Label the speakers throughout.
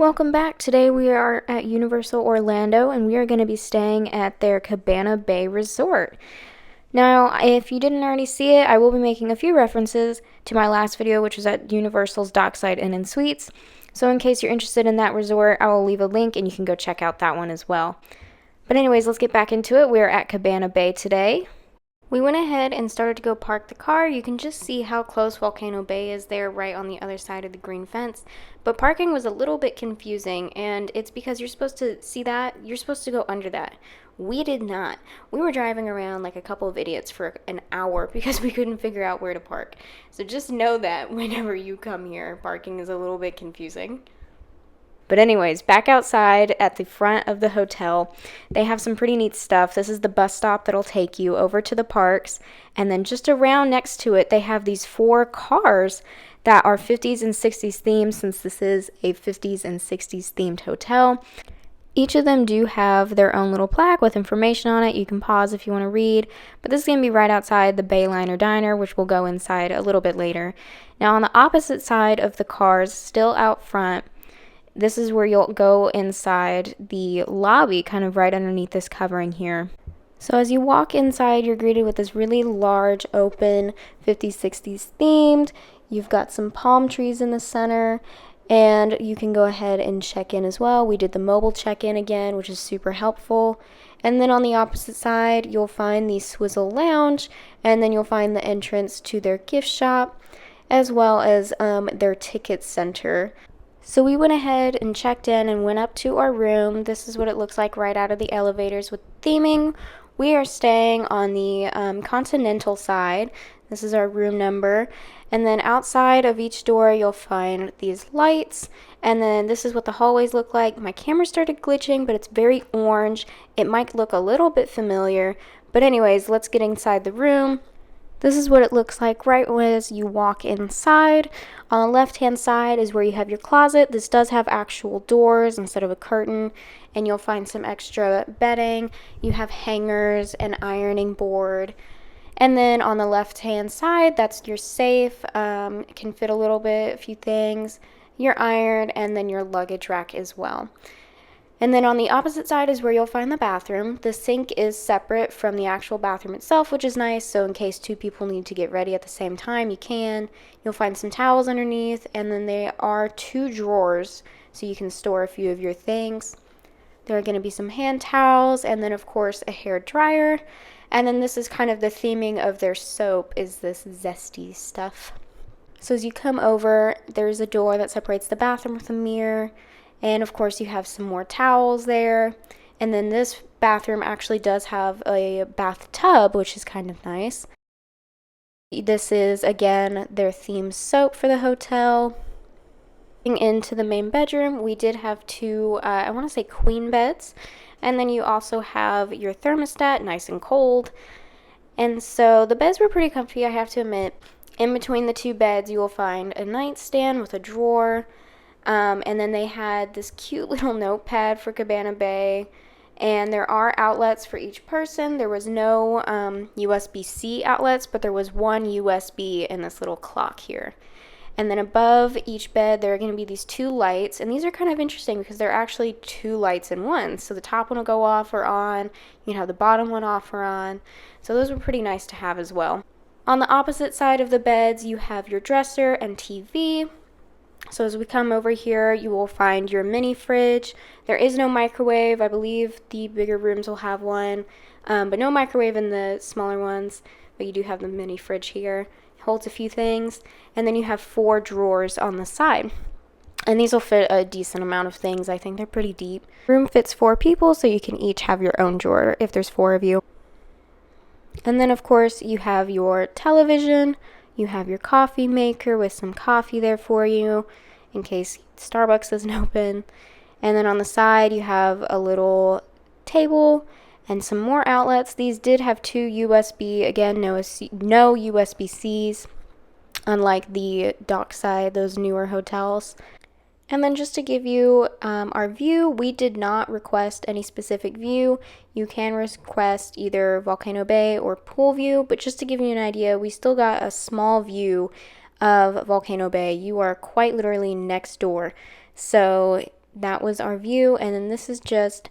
Speaker 1: Welcome back. Today we are at Universal Orlando and we are going to be staying at their Cabana Bay Resort. Now, if you didn't already see it, I will be making a few references to my last video, which was at Universal's Dockside Inn and Suites. So in case you're interested in that resort, I will leave a link and you can go check out that one as well. But anyways, let's get back into it. We are at Cabana Bay today. We went ahead and started to go park the car. You can just see how close Volcano Bay is there, right on the other side of the green fence. But parking was a little bit confusing, and it's because you're supposed to see that, you're supposed to go under that. We did not. We were driving around like a couple of idiots for an hour because we couldn't figure out where to park. So just know that whenever you come here, parking is a little bit confusing. But anyways, back outside at the front of the hotel, they have some pretty neat stuff. This is the bus stop that'll take you over to the parks. And then just around next to it, they have these 4 cars that are 50s and 60s themed, since this is a 50s and 60s themed hotel. Each of them do have their own little plaque with information on it. You can pause if you want to read. But this is going to be right outside the Bayliner diner, which we'll go inside a little bit later. Now on the opposite side of the cars, still out front, this is where you'll go inside the lobby, kind of right underneath this covering here. So as you walk inside, you're greeted with this really large, open, 50s, 60s themed. You've got some palm trees in the center, and you can go ahead and check in as well. We did the mobile check-in again, which is super helpful. And then on the opposite side, you'll find the Swizzle Lounge, and then you'll find the entrance to their gift shop, as well as their ticket center. So we went ahead and checked in and went up to our room. This is what it looks like right out of the elevators with theming. We are staying on the continental side. This is our room number. And then outside of each door, you'll find these lights. And then this is what the hallways look like. My camera started glitching, but it's very orange. It might look a little bit familiar. But anyways, let's get inside the room. This is what it looks like right as you walk inside. On the left-hand side is where you have your closet. This does have actual doors instead of a curtain, and you'll find some extra bedding. You have hangers, an ironing board. And then on the left-hand side, that's your safe. It can fit a few things, your iron, and then your luggage rack as well. And then on the opposite side is where you'll find the bathroom. The sink is separate from the actual bathroom itself, which is nice. So in case 2 people need to get ready at the same time, you can. You'll find some towels underneath, and then there are 2 drawers, so you can store a few of your things. There are going to be some hand towels, and then of course a hair dryer. And then this is kind of the theming of their soap, is this zesty stuff. So as you come over, there's a door that separates the bathroom with a mirror. And of course you have some more towels there. And then this bathroom actually does have a bathtub, which is kind of nice. This is, again, their themed soap for the hotel. Into the main bedroom, we did have 2, I want to say queen beds. And then you also have your thermostat, nice and cold. And so the beds were pretty comfy, I have to admit. In between the 2 beds, you will find a nightstand with a drawer. And then they had this cute little notepad for Cabana Bay, and there are outlets for each person. There was no USB-C outlets, but there was one USB in this little clock here. And then above each bed, there are going to be these 2 lights, and these are kind of interesting because they're actually 2 lights in one. So the top one will go off or on, you can have the bottom one off or on. So those were pretty nice to have as well. On the opposite side of the beds, you have your dresser and TV. So as we come over here, you will find your mini fridge. There is no microwave. I believe the bigger rooms will have one, but no microwave in the smaller ones. But you do have the mini fridge here. It holds a few things. And then you have 4 drawers on the side. And these will fit a decent amount of things. I think they're pretty deep. Room fits 4 people, so you can each have your own drawer if there's 4 of you. And then, of course, you have your television. You have your coffee maker with some coffee there for you in case Starbucks isn't open. And then on the side, you have a little table and some more outlets. These did have 2 USB. Again, no USB-Cs, unlike the dockside, those newer hotels. And then just to give you our view, we did not request any specific view. You can request either Volcano Bay or pool view, but just to give you an idea, we still got a small view of Volcano Bay. You are quite literally next door. So that was our view, and then this is just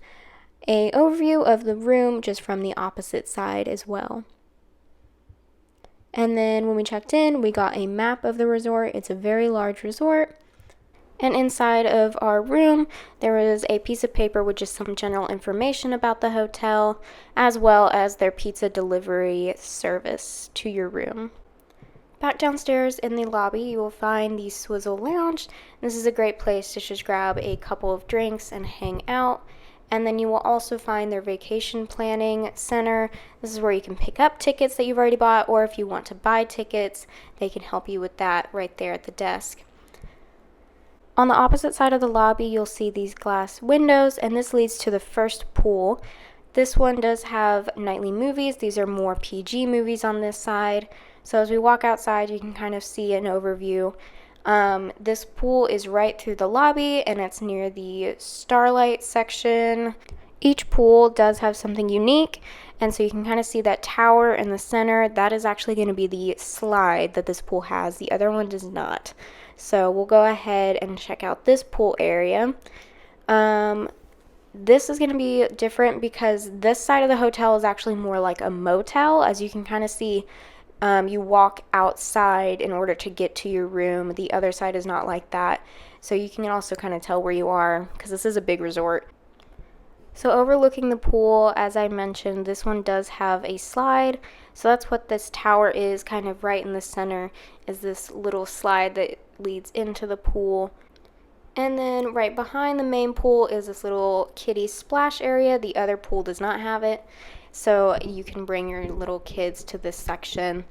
Speaker 1: a overview of the room just from the opposite side as well. And then when we checked in, we got a map of the resort. It's a very large resort. And inside of our room, there was a piece of paper with just some general information about the hotel, as well as their pizza delivery service to your room. Back downstairs in the lobby, you will find the Swizzle Lounge. This is a great place to just grab a couple of drinks and hang out. And then you will also find their vacation planning center. This is where you can pick up tickets that you've already bought, or if you want to buy tickets, they can help you with that right there at the desk. On the opposite side of the lobby, you'll see these glass windows, and this leads to the first pool. This one does have nightly movies. These are more PG movies on this side. So as we walk outside, you can kind of see an overview. This pool is right through the lobby, and it's near the Starlight section. Each pool does have something unique, and so you can kind of see that tower in the center. That is actually going to be the slide that this pool has. The other one does not. So we'll go ahead and check out this pool area. This is going to be different because this side of the hotel is actually more like a motel. As you can kind of see, you walk outside in order to get to your room. The other side is not like that. So you can also kind of tell where you are because this is a big resort. So overlooking the pool, as I mentioned, this one does have a slide. So that's what this tower is, kind of right in the center is this little slide that leads into the pool. And then right behind the main pool is this little kiddie splash area. The other pool does not have it, so you can bring your little kids to this section.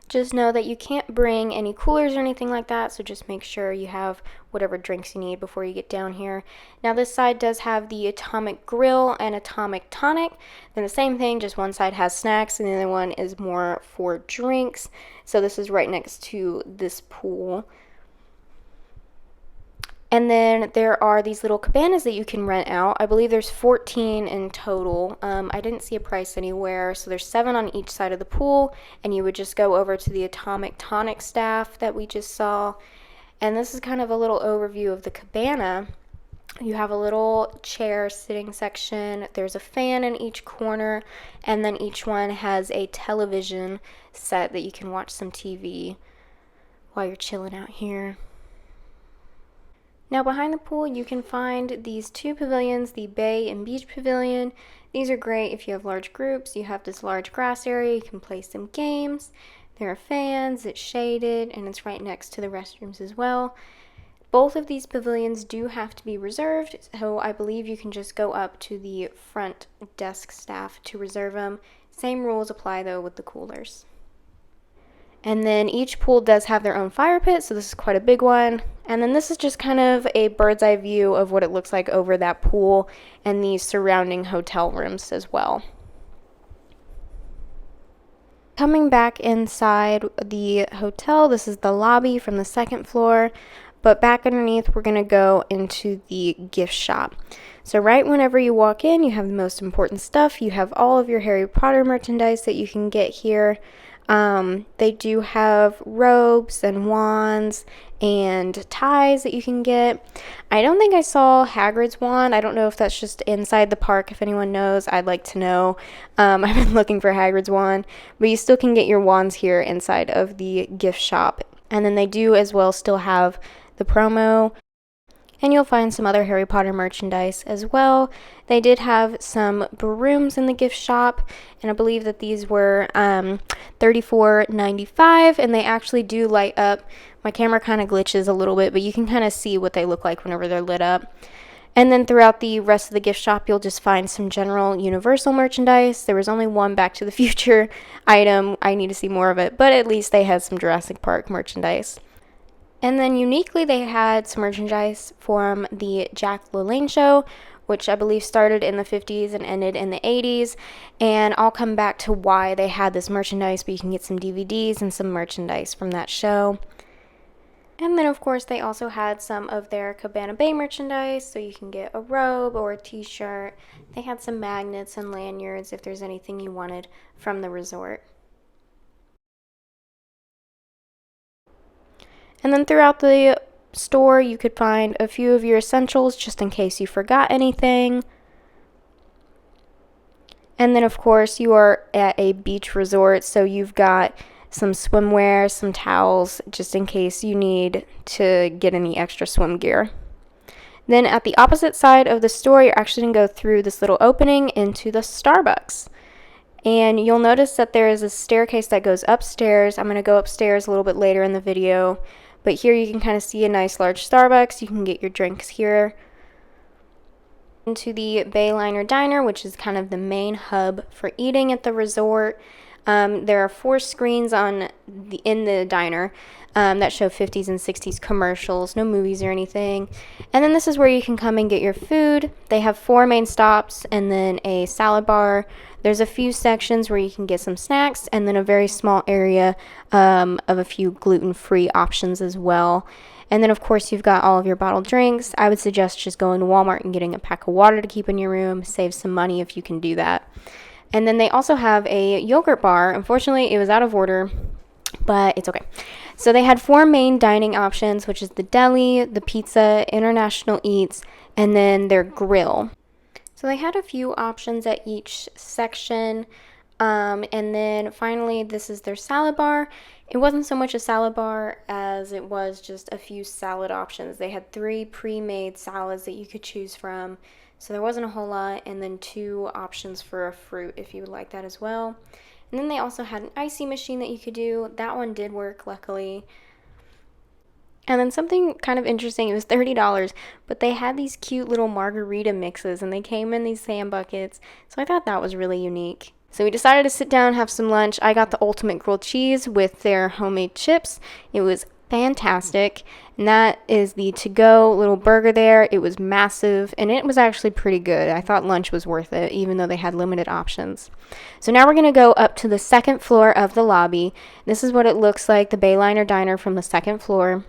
Speaker 1: Just know that you can't bring any coolers or anything like that, so just make sure you have whatever drinks you need before you get down here. Now this side does have the Atomic Grill and Atomic Tonic. Then the same thing, just one side has snacks and the other one is more for drinks. So this is right next to this pool. And then there are these little cabanas that you can rent out. I believe there's 14 in total. I didn't see a price anywhere. So there's 7 on each side of the pool. And you would just go over to the Atomic Tonic staff that we just saw. And this is kind of a little overview of the cabana. You have a little chair sitting section. There's a fan in each corner. And then each one has a television set that you can watch some TV while you're chilling out here. Now behind the pool you can find these 2 pavilions, the Bay and Beach Pavilion. These are great if you have large groups. You have this large grass area, you can play some games. There are fans, it's shaded, and it's right next to the restrooms as well. Both of these pavilions do have to be reserved, so I believe you can just go up to the front desk staff to reserve them. Same rules apply though with the coolers. And then each pool does have their own fire pit, so this is quite a big one. And then this is just kind of a bird's eye view of what it looks like over that pool and the surrounding hotel rooms as well. Coming back inside the hotel, this is the lobby from the second floor. But back underneath, we're going to go into the gift shop. So right whenever you walk in, you have the most important stuff. You have all of your Harry Potter merchandise that you can get here. They do have robes and wands and ties that you can get. I don't think I saw Hagrid's wand. I don't know if that's just inside the park. If anyone knows, I'd like to know. I've been looking for Hagrid's wand, but you still can get your wands here inside of the gift shop. And then they do as well still have the promo. And you'll find some other Harry Potter merchandise as well. They did have some brooms in the gift shop, and I believe that these were $34.95, and they actually do light up. My camera kind of glitches a little bit, but you can kind of see what they look like whenever they're lit up. And then throughout the rest of the gift shop, you'll just find some general Universal merchandise. There was only one Back to the Future item. I need to see more of it, but at least they had some Jurassic Park merchandise. And then uniquely, they had some merchandise from the Jack LaLanne show, which I believe started in the 50s and ended in the 80s. And I'll come back to why they had this merchandise, but you can get some DVDs and some merchandise from that show. And then, of course, they also had some of their Cabana Bay merchandise, so you can get a robe or a t-shirt. They had some magnets and lanyards if there's anything you wanted from the resort. And then throughout the store, you could find a few of your essentials just in case you forgot anything. And then, of course, you are at a beach resort, so you've got some swimwear, some towels, just in case you need to get any extra swim gear. Then at the opposite side of the store, you're actually going to go through this little opening into the Starbucks. And you'll notice that there is a staircase that goes upstairs. I'm going to go upstairs a little bit later in the video. But here you can kind of see a nice large Starbucks. You can get your drinks here. Into the Bayliner Diner, which is kind of the main hub for eating at the resort. There are 4 screens in the diner that show 50s and 60s commercials, no movies or anything. And then this is where you can come and get your food. They have 4 main stops and then a salad bar. There's a few sections where you can get some snacks and then a very small area of a few gluten-free options as well. And then, of course, you've got all of your bottled drinks. I would suggest just going to Walmart and getting a pack of water to keep in your room. Save some money if you can do that. And then they also have a yogurt bar. Unfortunately, it was out of order, but it's okay. So they had 4 main dining options, which is the deli, the pizza, international eats, and then their grill. So they had a few options at each section. And then finally, this is their salad bar. It wasn't so much a salad bar as it was just a few salad options. They had 3 pre-made salads that you could choose from. So there wasn't a whole lot, and then 2 options for a fruit if you would like that as well. And then they also had an icy machine that you could do. That one did work, luckily. And then something kind of interesting, it was $30, but they had these cute little margarita mixes, and they came in these sand buckets. So I thought that was really unique. So we decided to sit down and have some lunch. I got the ultimate grilled cheese with their homemade chips. It was fantastic. And that is the to-go little burger there. It was massive, and it was actually pretty good. I thought lunch was worth it, even though they had limited options. So now we're going to go up to the second floor of the lobby. This is what it looks like, the Bayliner Diner from the second floor.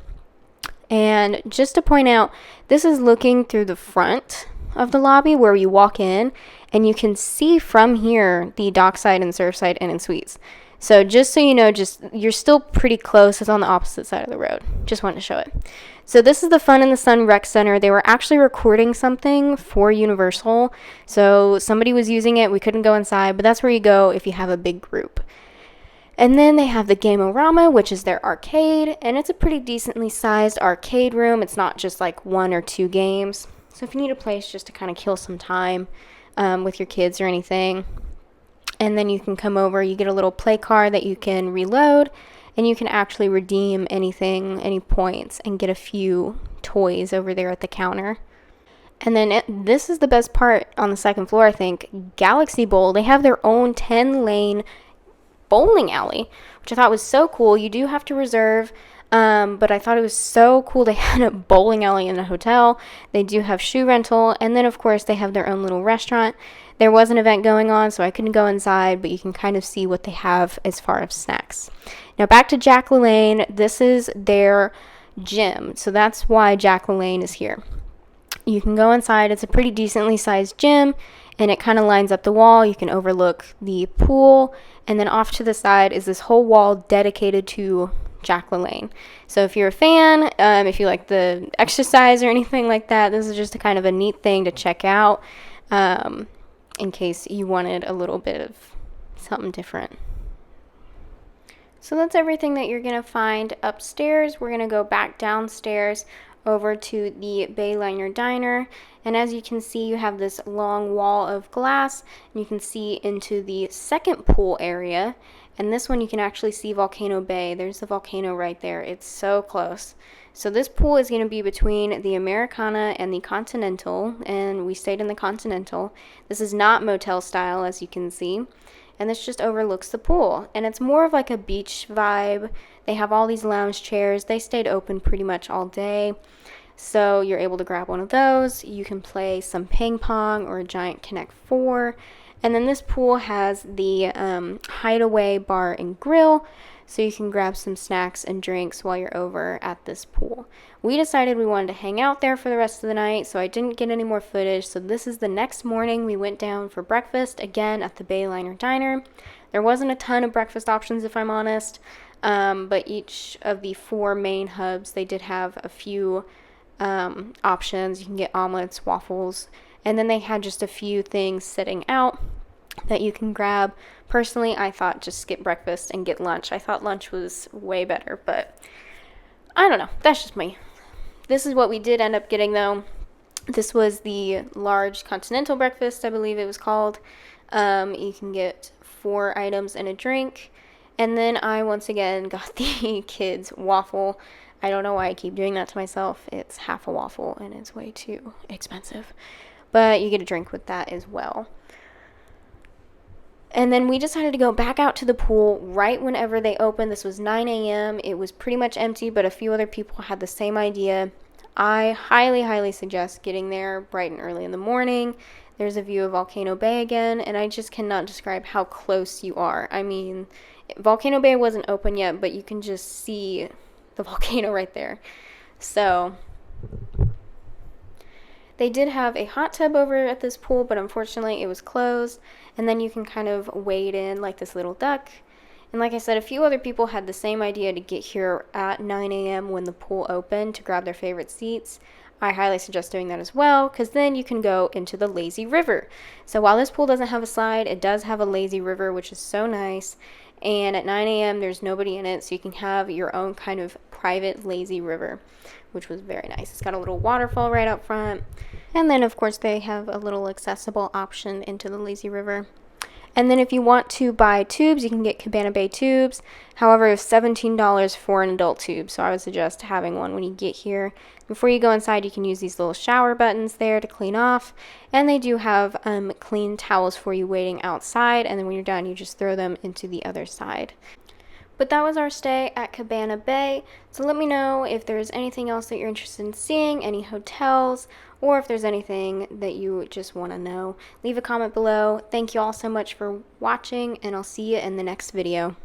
Speaker 1: And just to point out, this is looking through the front of the lobby where you walk in, and you can see from here the dockside and surfside inn and suites. So just so you know, you're still pretty close. It's on the opposite side of the road. Just wanted to show it. So this is the Fun in the Sun Rec Center. They were actually recording something for Universal. So somebody was using it. We couldn't go inside, but that's where you go if you have a big group. And then they have the Game-O-Rama, which is their arcade, and it's a pretty decently sized arcade room. It's not just like 1 or 2 games. So if you need a place just to kind of kill some time with your kids or anything, and then you can come over, you get a little play card that you can reload, and you can actually redeem anything, any points, and get a few toys over there at the counter. And then this is the best part on the second floor, I think. Galaxy Bowl, they have their own 10-lane bowling alley, which I thought was so cool. You do have to reserve, but I thought it was so cool. They had a bowling alley in a hotel. They do have shoe rental, and then of course they have their own little restaurant. There was an event going on, so I couldn't go inside, but you can kind of see what they have as far as snacks. Now back to Jack LaLanne. This is their gym, so that's why Jack LaLanne is here. You can go inside. It's a pretty decently sized gym, and it kind of lines up the wall. You can overlook the pool, and then off to the side is this whole wall dedicated to Jack LaLanne. So if you're a fan, if you like the exercise or anything like that, this is just a kind of a neat thing to check out in case you wanted a little bit of something different. So that's everything that you're going to find upstairs. We're going to go back downstairs over to the Bayliner Diner, and as you can see, you have this long wall of glass, and you can see into the second pool area, and this one you can actually see Volcano Bay. There's the volcano right there. It's so close. So this pool is going to be between the Americana and the Continental, and we stayed in the Continental. This is not motel style, as you can see, and this just overlooks the pool, and it's more of like a beach vibe. They have all these lounge chairs. They stayed open pretty much all day, so you're able to grab one of those. You can play some ping pong or a giant Connect 4, and then this pool has the hideaway bar and grill, so you can grab some snacks and drinks while you're over at this pool. We decided we wanted to hang out there for the rest of the night, so I didn't get any more footage. So this is the next morning. We went down for breakfast, again at the Bayliner Diner. There wasn't a ton of breakfast options, if I'm honest. But each of the 4 main hubs, they did have a few options. You can get omelets, waffles, and then they had just a few things sitting out that you can grab. Personally, I thought just skip breakfast and get lunch. I thought lunch was way better, but I don't know. That's just me. This is what we did end up getting, though. This was the large continental breakfast, I believe it was called. You can get 4 items and a drink. And then I once again got the kids' waffle. I don't know why I keep doing that to myself. It's half a waffle and it's way too expensive. But you get a drink with that as well. And then we decided to go back out to the pool right whenever they opened. This was 9 a.m. It was pretty much empty, but a few other people had the same idea. I highly, highly suggest getting there bright and early in the morning. There's a view of Volcano Bay again, and I just cannot describe how close you are. I mean, Volcano Bay wasn't open yet, but you can just see the volcano right there. So they did have a hot tub over at this pool, but unfortunately it was closed. And then you can kind of wade in like this little duck. And like I said, a few other people had the same idea to get here at 9 a.m. when the pool opened to grab their favorite seats. I highly suggest doing that as well, because then you can go into the lazy river. So while this pool doesn't have a slide, it does have a lazy river, which is so nice. And at 9 a.m. there's nobody in it, so you can have your own kind of private lazy river, which was very nice. It's got a little waterfall right up front. And then, of course, they have a little accessible option into the lazy river. And then if you want to buy tubes, you can get Cabana Bay tubes. However, it's $17 for an adult tube, so I would suggest having one when you get here. Before you go inside, you can use these little shower buttons there to clean off. And they do have clean towels for you waiting outside, and then when you're done, you just throw them into the other side. But that was our stay at Cabana Bay. So let me know if there's anything else that you're interested in seeing, any hotels, or if there's anything that you just want to know. Leave a comment below. Thank you all so much for watching, and I'll see you in the next video.